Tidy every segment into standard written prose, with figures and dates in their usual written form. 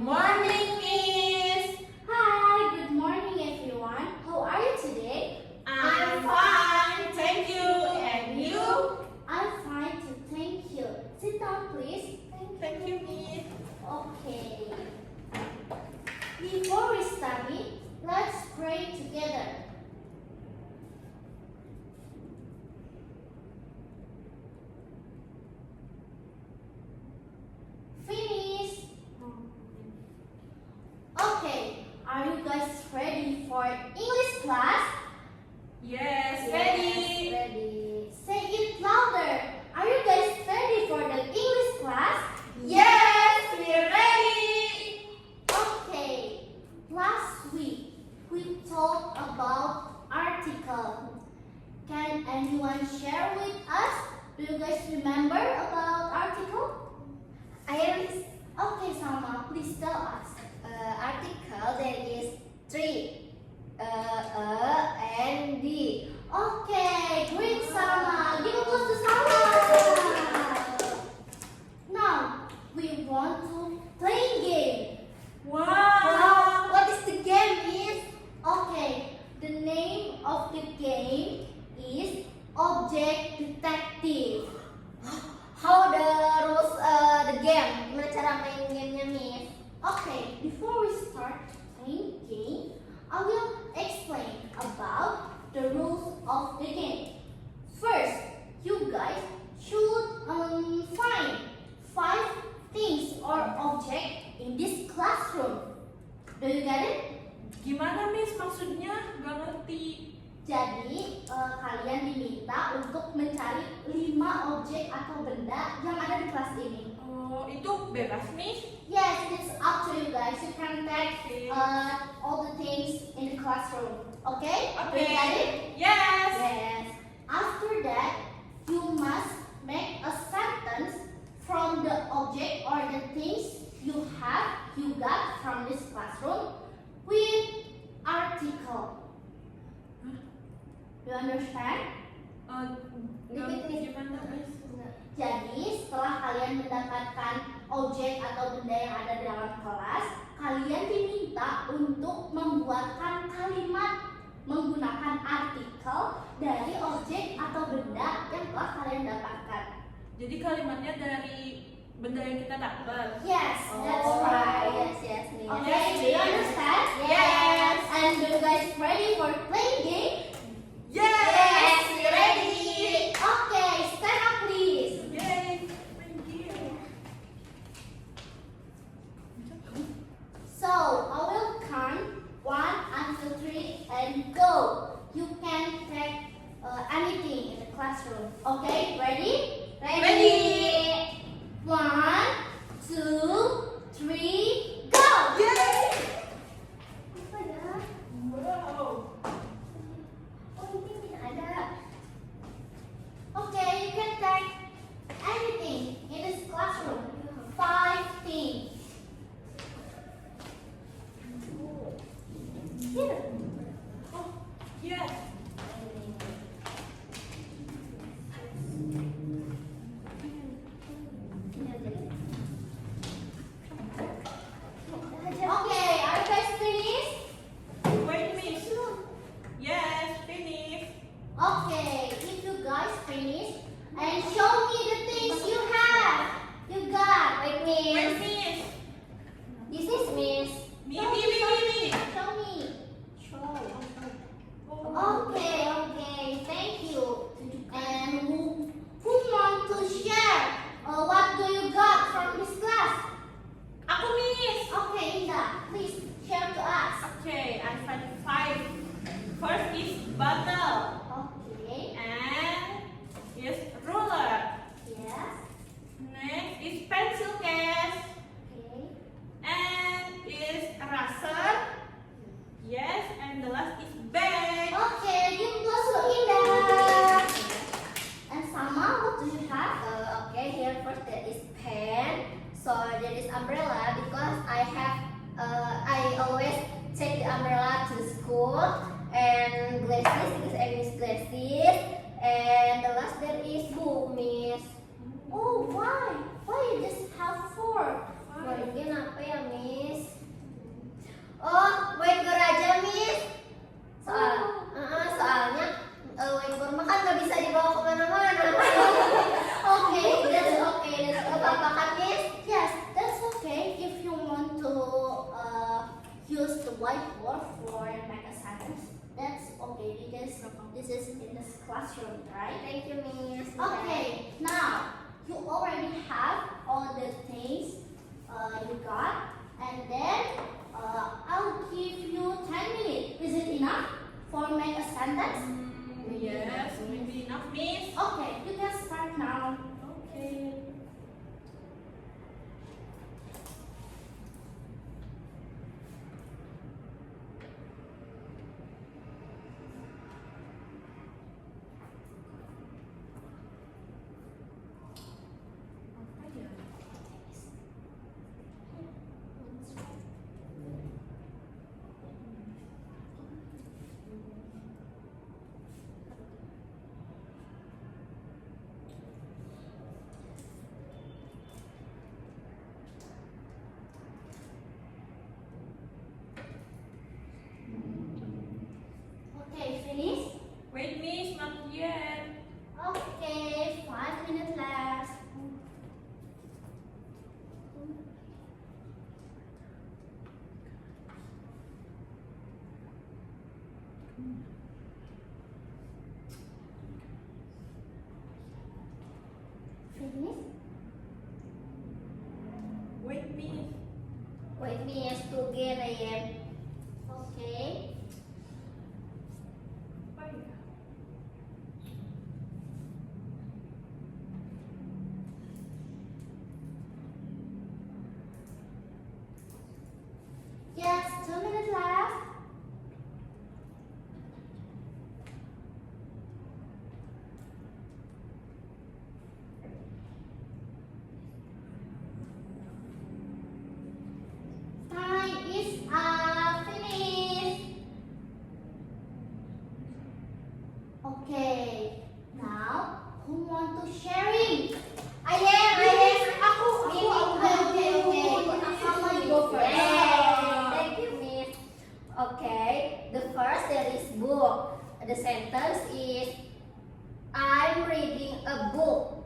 morning, Miss. Hi, good morning everyone. How are you today? I'm fine, thank you. And you? I'm fine too, thank you. Sit down please. Thank you, Miss. Okay. Before we study, let's pray together. Finish. Okay, are you guys ready for English class? Yes, Yes, ready. ready. Say it louder. Are you guys ready for the English class? Yes, we're ready. Okay. Last week we talked about article. Can anyone share with us? Do you guys remember about article? Okay, Salma, please tell us. Article there is three, and D. Okay, great, Salma. Give applause to Salma. Now we want to play game. Wow. What is the game is? Okay, the name of the game is Object Detective. How the rules the game? Gimana cara main gamenya, Miss? Okay, before we start playing game, I will explain about the rules of the game. First, you guys should find 5 things or objects in this classroom. Do you get it? Gimana, Miss? Maksudnya gak ngerti. Jadi kalian diminta untuk mencari 5 objek atau benda yang ada di kelas ini. Oh, itu bebas, Miss? Yes, it's up to you guys. You can take all the things in the classroom. Okay? Do you get it? Yes. Yes. After that, you must make a sentence from the object or the things you got from this classroom with article. Do you understand? Gimana, Miss? Jadi setelah kalian mendapatkan objek atau benda yang ada di dalam kelas, kalian diminta untuk membuatkan kalimat menggunakan artikel dari objek atau benda yang telah kalian dapatkan. Jadi kalimatnya dari benda yang kita dapat. Yes, that's Oh, right. yes, Miss. Okay, Yes, do you understand? Yes. And do you guys ready for playing game? Yes, we're ready. Okay, stand up please. Yay. Thank you. So, I will count 1 until 3 and go. You can take anything in the classroom. Okay, ready? Ready. 1, 2, 3, whiteboard for make a sentence. That's okay because this is in this classroom, right? Thank you, Miss. Okay, now you already have all the things you got, and then I'll give you 10 minutes. Is it enough for make a sentence? Yes, maybe enough, Miss. Okay, you can start now. Okay. Apa ya? Okay, finish. Wait, Miss, not yet. Okay, 5 minutes left. Finish. Wait, Miss. Wait, Miss, together. Okay. Apa ya? Yes, 2 minutes left. Time is up. Finish. Okay. Now, who want to sharing? I am. Aku. Sama you go first. Yeah. Thank you, Miss. Okay, the first there is book. The sentence is I'm reading a book.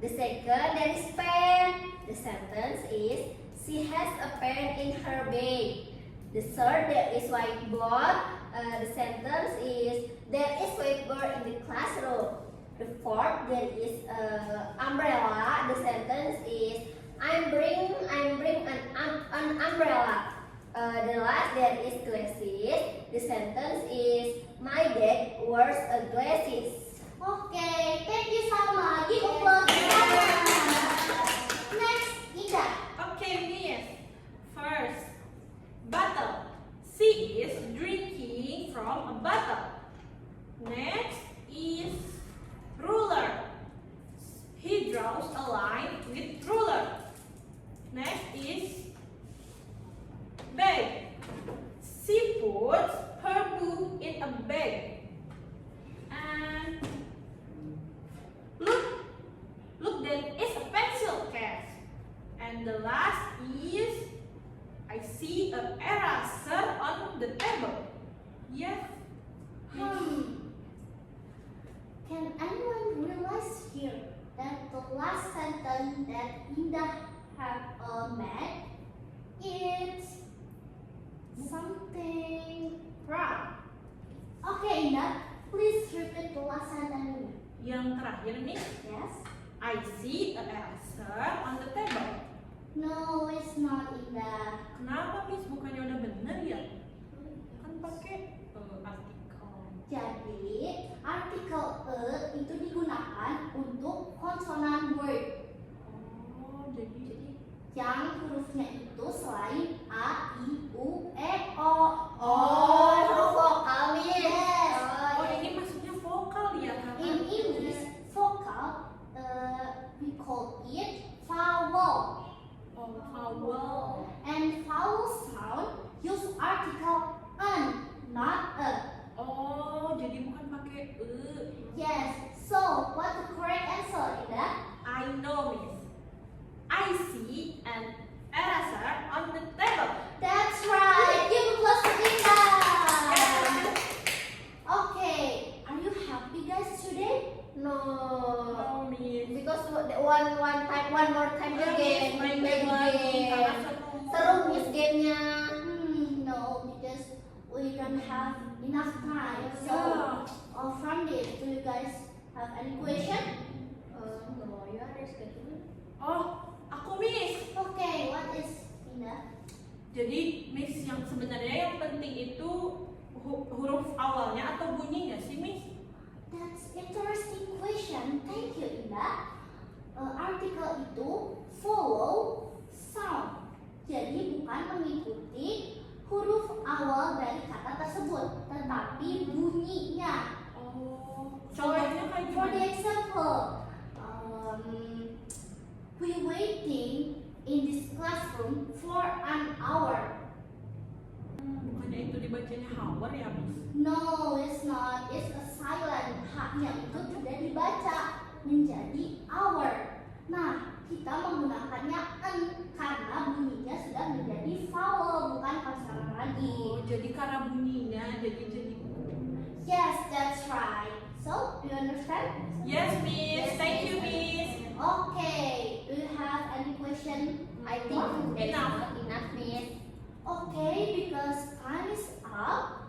The second there is pen. The sentence is she has a pen in her bag. The third there is whiteboard. The sentence is there is whiteboard in the classroom. The fourth there is umbrella. The sentence is I'm bring an umbrella. The last there is glasses. The sentence is my dad wears a glasses. Okay, thank you Salma. Give applause. Next, Ida. Okay, Miss. First, bottle. She is drinking from a bottle. Next is ruler. He draws a line with ruler. Next is bag. She puts her book in a bag. And look, there is a pencil case. And the last is I see an eraser on the table. Yes. Can anyone realize here that the last sentence that Indah have made is something wrong? Okay, Indah, please repeat the last sentence. Yang terakhir nih, Yes? I see an eraser on the table. No, it's not Indah. Kenapa, Miss? Bukannya udah bener ya? Kan pakai artikel. Jadi, artikel e itu digunakan untuk konsonan word. Oh, jadi Yang hurufnya itu selain A, I, U, E, O. Oh, huruf vokal, Miss. Yes. oh ini maksudnya vokal ya, Kak? In English, vocal, we call it vowel. Oh, vowel. And vowel sound use article an, not a. Oh, jadi bukan pakai e. Yes. So, what the correct answer is that? I know, Miss. I see an eraser on the table. That's right. Give applause to Indah. Okay. Are you happy, guys, today? No. Oh, Miss. Because one more time Yes, again. main Main lagi, game. karena seru. Seru Miss gamenya. we don't have enough time. So, from this, do you guys have any question? No, you are rescheduling. Oh, aku Miss. Okay, what is Indah? Jadi Miss, yang sebenarnya yang penting itu huruf awalnya atau bunyinya sih Miss? That's interesting question. Thank you, Indah. Artikel itu follow sound. Jadi bukan mengikuti huruf awal dari kata tersebut, tetapi bunyinya. Oh, contohnya kayak For the gimana? example, we waiting in this classroom for an hour. Bukannya itu dibacanya hour ya Miss? No, it's not. It's a silent. Haknya itu tidak dibaca menjadi hour. Nah, kita menggunakannya en karena bunyinya sudah menjadi vowel, bukan konsonant lagi. Oh, jadi karena bunyinya jadi. Yes, that's right. So, do you understand? Yes Miss, thank you Miss. Okay. Do you have any question? I think that's not enough, Miss. Okay, because time is up.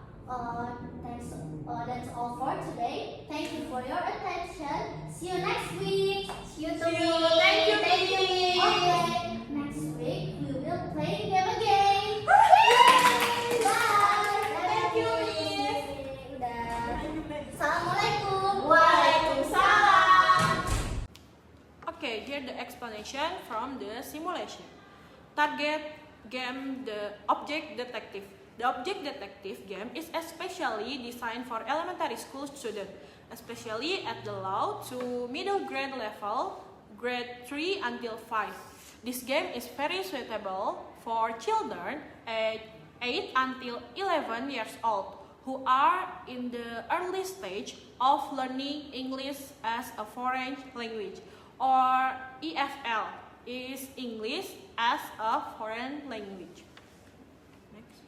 That's all for today. Thank you for your attention. See you next week. See you See you. Thank you, Thank you, Miss. Okay, next week we will play game again. Bye. Thank you, Miss. Udah. Assalamualaikum. Waalaikumsalam. Okay, here the explanation from the simulation. Target game the object detective. The object detective game is especially designed for elementary school students, especially at the low to middle grade level, grade 3 until 5. This game is very suitable for children aged 8 until 11 years old who are in the early stage of learning English as a foreign language, or EFL is English as a foreign language. Next.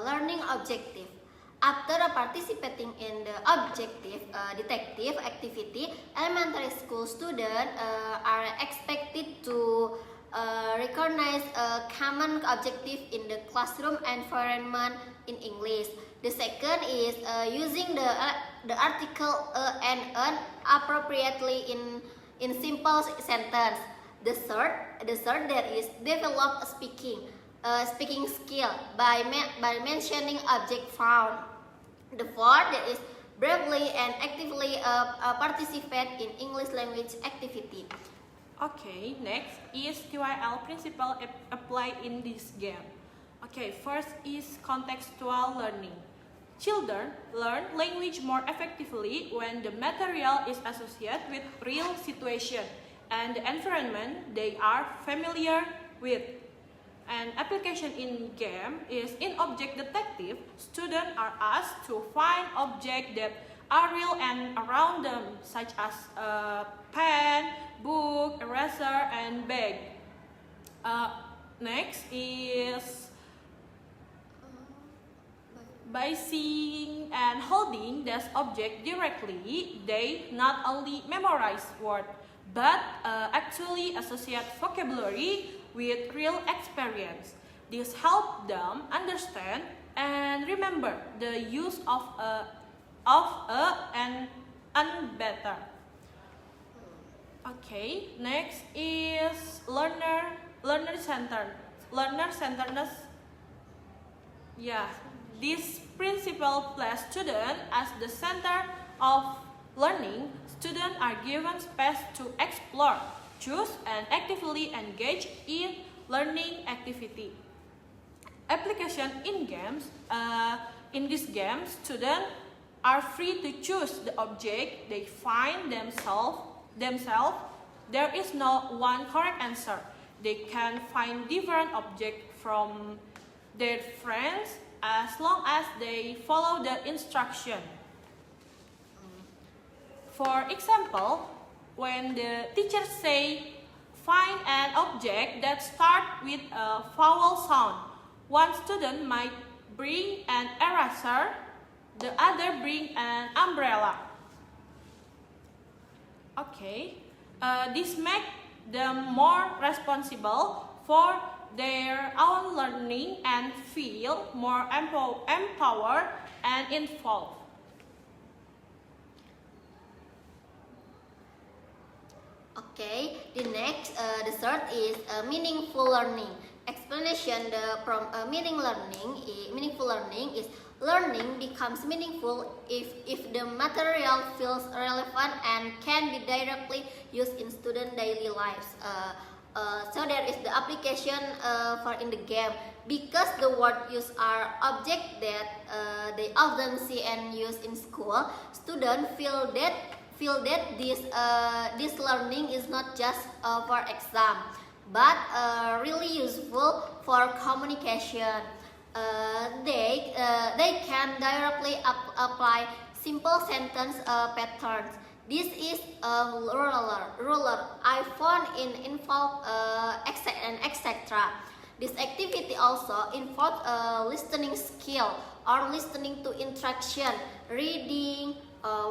Learning objective. After participating in the objective detective activity, elementary school students are expected to recognize a common objective in the classroom environment in English. The second is using the article and an appropriately in simple sentence. The third that is develop speaking skill by mentioning object found. The fourth that is bravely and actively participate in English language activity. Okay, next is TYL principle applied in this game. Okay, first is contextual learning. Children learn language more effectively when the material is associated with real situation and the environment they are familiar with. An application in game is in object detective. Students are asked to find objects that are real and around them, such as a pen, book, eraser, and bag. Next is by seeing and holding this object directly, they not only memorize words but actually associate vocabulary with real experience. This helps them understand and remember the use of a and better. Okay, next is learner centeredness. Yeah, this principle places students as the center of learning. Students are given space to explore, choose, and actively engage in learning activity. Application in games. In this game, students are free to choose the object they find themselves. There is no one correct answer. They can find different objects from their friends as long as they follow the instruction. For example, when the teacher say, find an object that starts with a vowel sound, one student might bring an eraser, the other bring an umbrella. Okay, this makes them more responsible for their own learning and feel more empowered and involved. Okay, the third is meaningful learning. Explanation from meaningful learning is learning becomes meaningful if the material feels relevant and can be directly used in student daily lives. So there is the application for in the game, because the word used are objects that they often see and use in school. Students feel that this learning is not just for exam, but really useful for communication. They can directly apply simple sentence patterns. This is a ruler iPhone involve etc. This activity also involves listening skill or listening to instruction, reading,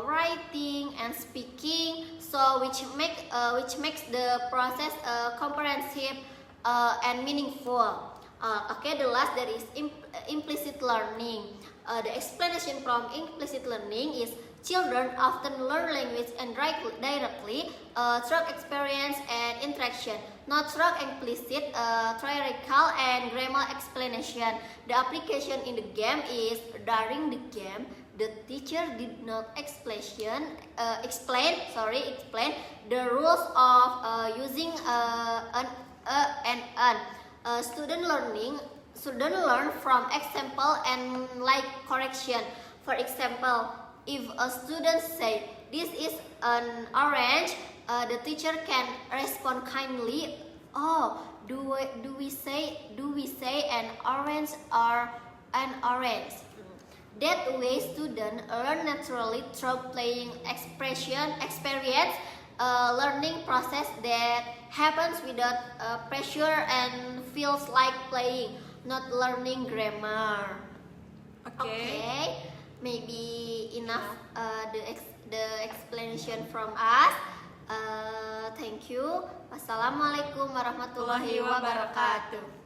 writing, and speaking. So which makes the process comprehensive and meaningful. Okay, the last there is implicit learning. The explanation from implicit learning is children often learn language and directly through experience and interaction, not through implicit, theoretical, and grammar explanation. The application in the game is during the game, the teacher did not explain the rules of using an and an. Student learn from example and like correction. For example, if a student say this is an orange, the teacher can respond kindly. Oh, do we say an orange or an orange? That way, students learn naturally through playing experience, learning process that happens without pressure and feels like playing, not learning grammar. Okay, maybe enough the explanation from us. Thank you. Wassalamualaikum warahmatullahi wabarakatuh.